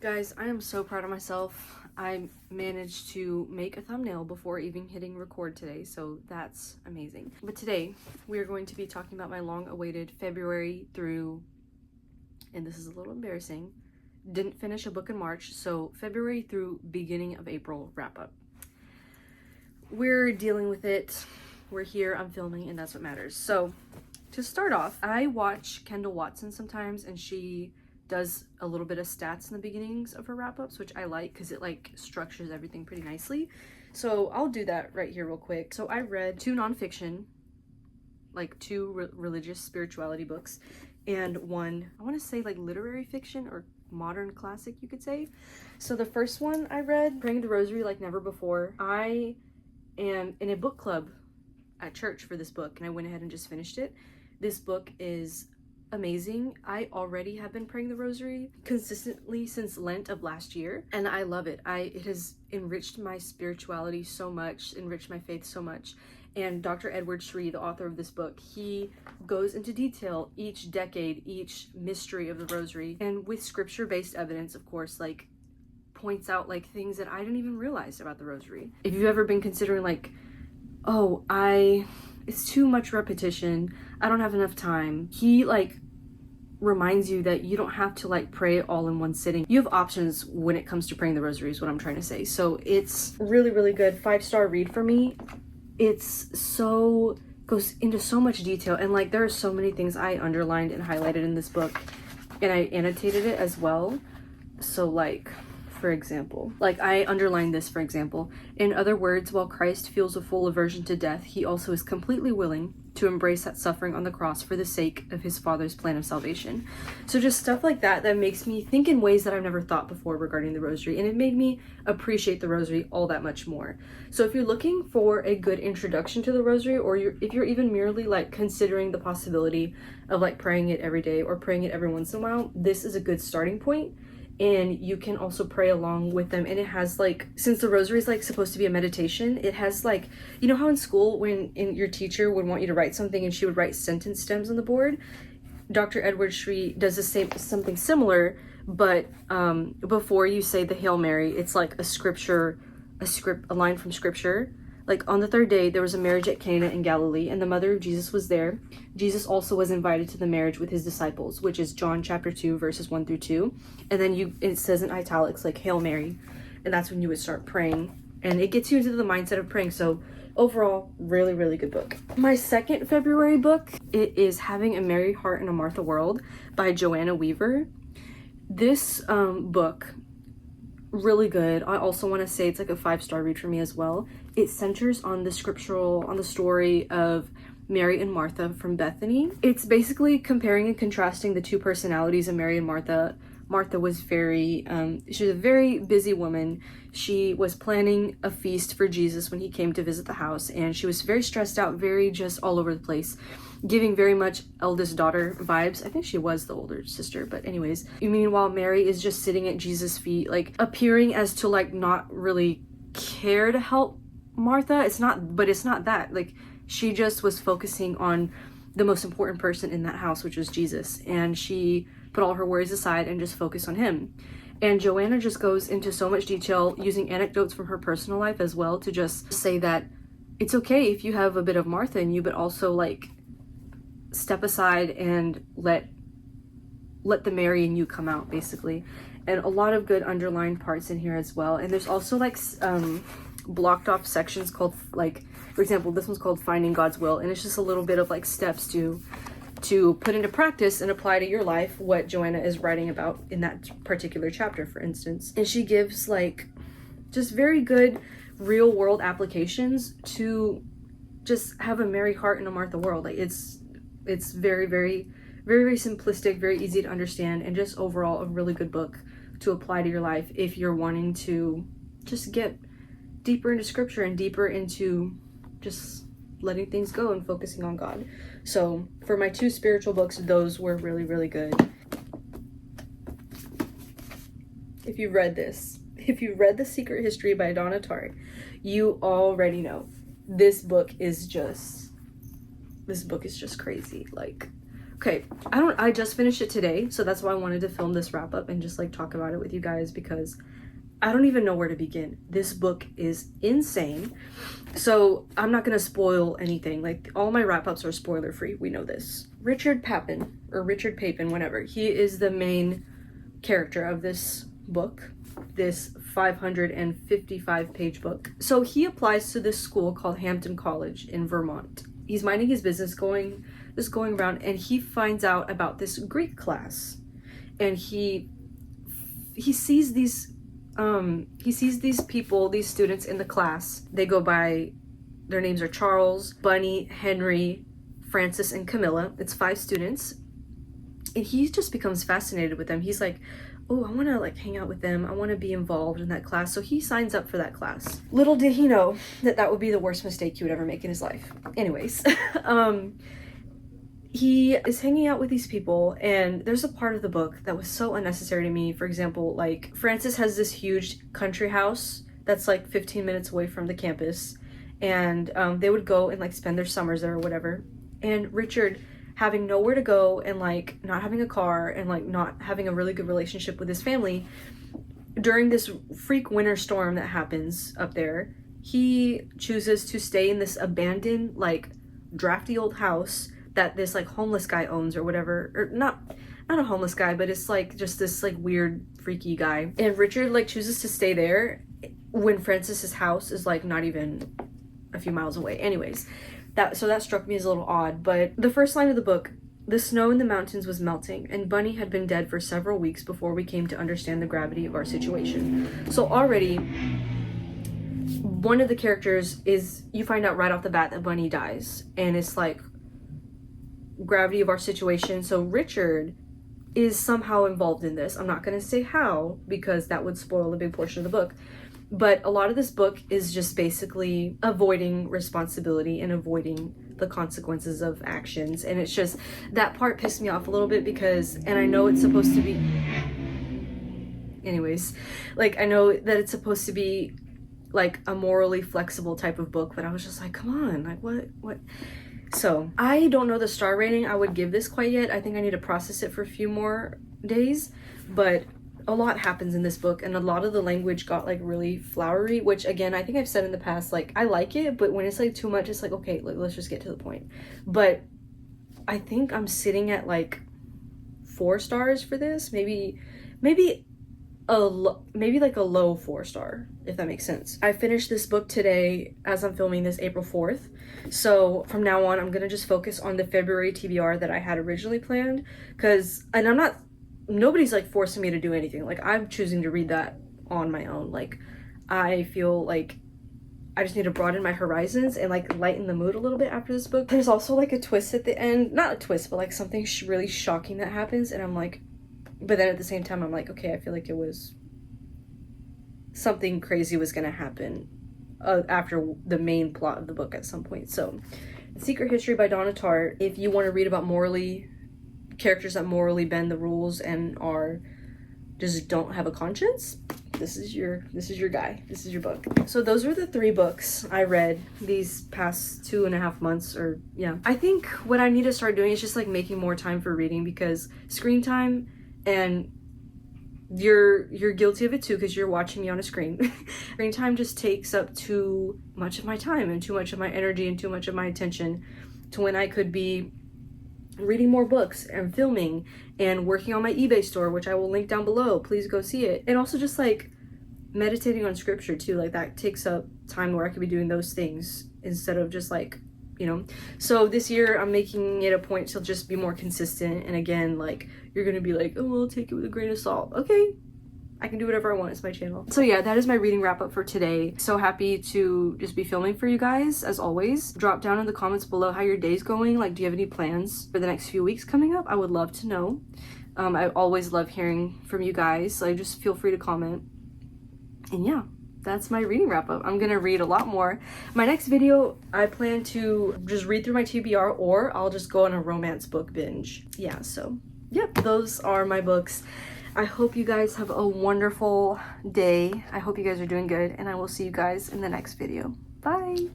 Guys, I am so proud of myself. I managed to make a thumbnail before even hitting record today, so that's amazing. But today, we are going to be talking about my long-awaited February through, and this is a little embarrassing, didn't finish a book in March, so February through beginning of April wrap-up. We're dealing with it. We're here, I'm filming, and that's what matters. So, to start off, I watch Kendall Watson sometimes, and she does a little bit of stats in the beginnings of her wrap-ups, which I like because it like structures everything pretty nicely. So I'll do that right here real quick. So I read 2 nonfiction, like 2 religious spirituality books, and 1, I want to say like literary fiction or modern classic, you could say. So the first one I read, Praying the Rosary Like Never Before. I am in a book club at church for this book, and I went ahead and just finished it. This book is amazing. I already have been praying the rosary consistently since Lent of last year, and I love it. It has enriched my spirituality so much, enriched my faith so much. And Dr. Edward Sri, the author of this book, he goes into detail each decade, each mystery of the rosary, and with scripture-based evidence, of course, like points out like things that I didn't even realize about the rosary. If you've ever been considering like, oh, it's too much repetition, I don't have enough time, he like reminds you that you don't have to like pray all in one sitting. You have options when it comes to praying the rosary is what I'm trying to say. So it's really, really good. 5-star read for me. Goes into so much detail, and like there are so many things I underlined and highlighted in this book, and I annotated it as well. So like, for example, like I underlined this, for example, in other words, while Christ feels a full aversion to death, he also is completely willing to embrace that suffering on the cross for the sake of his Father's plan of salvation. So just stuff like that makes me think in ways that I've never thought before regarding the rosary, and it made me appreciate the rosary all that much more. So if you're looking for a good introduction to the rosary, or if you're even merely like considering the possibility of like praying it every day or praying it every once in a while, this is a good starting point. And you can also pray along with them. And it has like, since the rosary is like supposed to be a meditation, it has like, you know how in school when your teacher would want you to write something and she would write sentence stems on the board? Dr. Edward Sri does something similar, but before you say the Hail Mary, it's like a line from scripture. Like, on the 3rd day, there was a marriage at Cana in Galilee, and the mother of Jesus was there. Jesus also was invited to the marriage with his disciples, which is John chapter 2, verses 1 through 2. And then it says in italics, like, Hail Mary. And that's when you would start praying. And it gets you into the mindset of praying. So, overall, really, really good book. My second February book, it is Having a Merry Heart in a Martha World by Joanna Weaver. This book, really good. I also want to say it's like a 5-star read for me as well. It centers on the story of Mary and Martha from Bethany. It's basically comparing and contrasting the 2 personalities of Mary and Martha. Martha was she was a very busy woman. She was planning a feast for Jesus when he came to visit the house, and she was very stressed out, very just all over the place, giving very much eldest daughter vibes. I think she was the older sister, but anyways. Meanwhile, Mary is just sitting at Jesus' feet, like appearing as to like not really care to help Martha. It's not that. Like, she just was focusing on the most important person in that house, which was Jesus, and she put all her worries aside and just focused on him. And Joanna just goes into so much detail, using anecdotes from her personal life as well, to just say that it's okay if you have a bit of Martha in you, but also like step aside and let the Mary in you come out, basically. And a lot of good underlined parts in here as well. And there's also like blocked off sections called, like, for example, this one's called Finding God's Will, and it's just a little bit of like steps to put into practice and apply to your life what Joanna is writing about in that particular chapter, for instance. And she gives like just very good real world applications to just have a merry heart in a Martha world. Like, it's very, very, very, very simplistic, very easy to understand, and just overall a really good book to apply to your life if you're wanting to just get deeper into scripture and deeper into just letting things go and focusing on God. So for my 2 spiritual books, those were really, really good. If you've read The Secret History by Donna Tartt, you already know this book is just crazy. Like, Okay, I just finished it today, so that's why I wanted to film this wrap up and just like talk about it with you guys, because I don't even know where to begin. This book is insane. So I'm not gonna spoil anything. Like, all my wrap ups are spoiler free. We know this. Richard Papin, or Richard Papin, whatever. He is the main character of this book, this 555 page book. So he applies to this school called Hampton College in Vermont. He's minding his business, going around, and he finds out about this Greek class, and he sees these people, these students in the class. They go by, their names are Charles, Bunny, Henry, Francis, and Camilla. It's 5 students, and he just becomes fascinated with them. He's like, oh, I want to like hang out with them. I want to be involved in that class. So he signs up for that class. Little did he know that that would be the worst mistake he would ever make in his life. Anyways, he is hanging out with these people, and there's a part of the book that was so unnecessary to me. For example, like, Francis has this huge country house that's like 15 minutes away from the campus, and they would go and like spend their summers there or whatever. And Richard, having nowhere to go and like not having a car and like not having a really good relationship with his family, during this freak winter storm that happens up there, he chooses to stay in this abandoned, like, drafty old house that this like homeless guy owns or whatever, or not a homeless guy, but it's like just this like weird freaky guy. And Richard like chooses to stay there when Francis's house is like not even a few miles away. Anyways, that struck me as a little odd. But the first line of the book: the snow in the mountains was melting, and Bunny had been dead for several weeks before we came to understand the gravity of our situation. So already, one of the characters is, you find out right off the bat that Bunny dies, and it's like, gravity of our situation. So Richard is somehow involved in this. I'm not going to say how, because that would spoil a big portion of the book. But a lot of this book is just basically avoiding responsibility and avoiding the consequences of actions. And it's just, that part pissed me off a little bit, because, and I know it's supposed to be, anyways, like, I know that it's supposed to be like a morally flexible type of book, but I was just like, come on, like, what? So I don't know the star rating I would give this quite yet. I think I need to process it for a few more days, but a lot happens in this book, and a lot of the language got like really flowery, which, again, I think I've said in the past, like, I like it, but when it's like too much, it's like, okay, like, let's just get to the point. But I think I'm sitting at like 4 stars for this, maybe like a low 4-star, if that makes sense. I finished this book today as I'm filming this, April 4th. So from now on, I'm gonna just focus on the February TBR that I had originally planned, and nobody's like forcing me to do anything. Like, I'm choosing to read that on my own. Like, I feel like I just need to broaden my horizons and like lighten the mood a little bit after this book. There's also like a twist at the end, not a twist, but like something really shocking that happens, and I'm like, but then at the same time, I'm like, okay, I feel like it was something crazy was gonna happen after the main plot of the book at some point. So, Secret History by Donna Tartt. If you want to read about characters that morally bend the rules and just don't have a conscience, this is your guy. This is your book. So those are the 3 books I read these past 2.5 months, or yeah. I think what I need to start doing is just like making more time for reading, because screen time, and you're guilty of it too, because you're watching me on a screen. Screen time just takes up too much of my time and too much of my energy and too much of my attention, to when I could be reading more books and filming and working on my eBay store, which I will link down below. Please go see it. And also just like meditating on scripture too. Like, that takes up time where I could be doing those things instead of just like, you know. So this year I'm making it a point to just be more consistent. And again, like, you're gonna be like, oh, I'll take it with a grain of salt. Okay, I can do whatever I want. It's my channel. So yeah, that is my reading wrap up for today. So happy to just be filming for you guys, as always. Drop down in the comments below how your day's going. Like, do you have any plans for the next few weeks coming up? I would love to know. I always love hearing from you guys, so just feel free to comment. And yeah, that's my reading wrap up. I'm gonna read a lot more. My next video, I plan to just read through my TBR, or I'll just go on a romance book binge. Yeah, so yep, those are my books. I hope you guys have a wonderful day. I hope you guys are doing good, and I will see you guys in the next video. Bye!